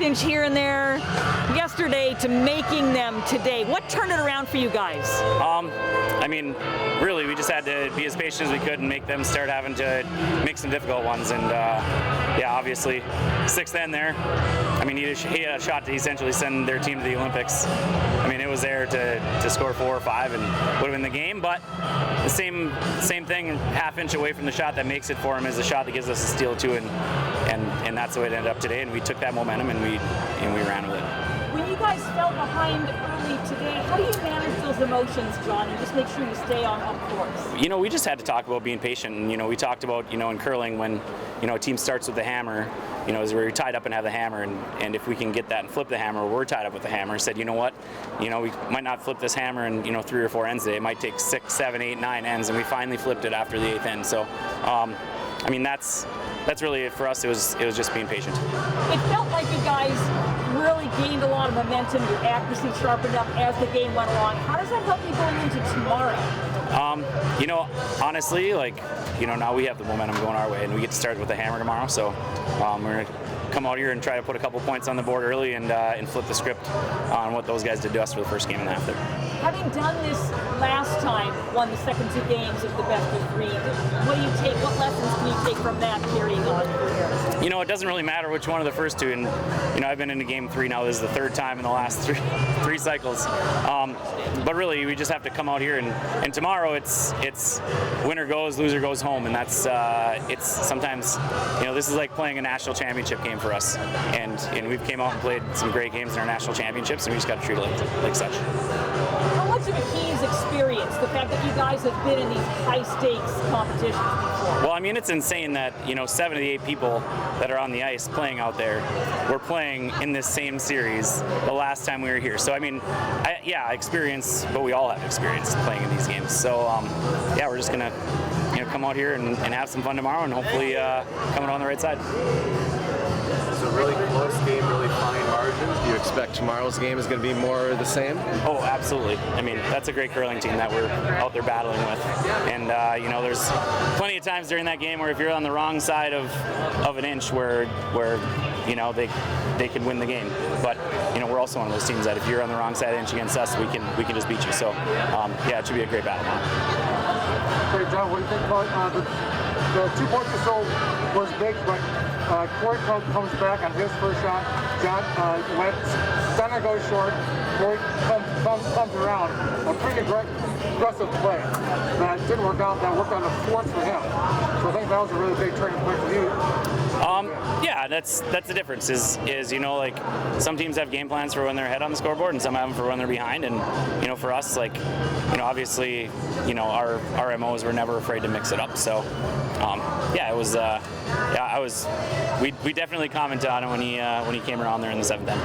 change here and there yesterday to making them today. What turned it around for you guys? I mean, really, we just had to be as patient as we could and make them start having to make some difficult ones. And yeah, obviously, sixth end there. I mean, he had a shot to essentially send their team to the Olympics. I mean, it was there to score 4 or 5 and would have been the game. But the same thing, half inch away from the shot that makes it for him is the shot that gives us a steal too. And that's the way it ended up today. And we took that momentum and we ran with it. When you guys fell behind early today, how do you manage those emotions, John, and just make sure you stay on course? You know, we just had to talk about being patient. And, you know, we talked about, you know, in curling when, you know, a team starts with the hammer, you know, is where you're tied up and have the hammer. And if we can get that and flip the hammer, we're tied up with the hammer. Said, you know what, you know, we might not flip this hammer in, you know, 3 or 4 ends today. It might take 6, 7, 8, 9 ends. And we finally flipped it after the 8th end. So, I mean, that's really it for us. It was just being patient. It felt like you guys really gained a lot of momentum. Your accuracy sharpened up as the game went along. How does that help you going into tomorrow? You know, honestly, like, you know, now we have the momentum going our way, and we get to start with the hammer tomorrow. So we're gonna come out here and try to put a couple points on the board early and flip the script on what those guys did to us for the first game and a half there. Having done this last time, won the second 2 games of the best of 3, what do you take? What lessons can you take from that carrying on for here? You know, it doesn't really matter which one of the first 2. And, you know, I've been into game 3 now. This is the 3rd time in the last three cycles. But really, we just have to come out here and tomorrow it's winner goes, loser goes home. And that's, it's sometimes, you know, this is like playing a national championship game for us. And we've came out and played some great games in our national championships, and we just got to treat it like such. How much of a key is experience, the fact that you guys have been in these high-stakes competitions before? Well, I mean, it's insane that, you know, 7 of the 8 people that are on the ice playing out there were playing in this same series the last time we were here. So, I mean, yeah, experience, but we all have experience playing in these games. So, yeah, we're just going to, you know, come out here and have some fun tomorrow and hopefully come out on the right side. It's a really close game, really fine margins. Do you expect tomorrow's game is going to be more the same? Oh, absolutely. I mean, that's a great curling team that we're out there battling with. And, you know, there's plenty of times during that game where if you're on the wrong side of an inch where you know, they can win the game. But, you know, we're also one of those teams that if you're on the wrong side of the inch against us, we can just beat you. So, yeah, it should be a great battle. Hey, John, what do you think about the 2 points or so was big, but Corey comes back on his first shot. John went center, goes short. Corey comes around. A pretty aggressive play that didn't work out. That worked on the fourth for him. So I think that was a really big turning point for you. Yeah, that's the difference. Is you know, like, some teams have game plans for when they're ahead on the scoreboard, and some have them for when they're behind. And, you know, for us, like, you know, obviously, you know, our MOs were never afraid to mix it up. So, yeah, it was. Yeah, we definitely commented on it when he came around there in the 7th end.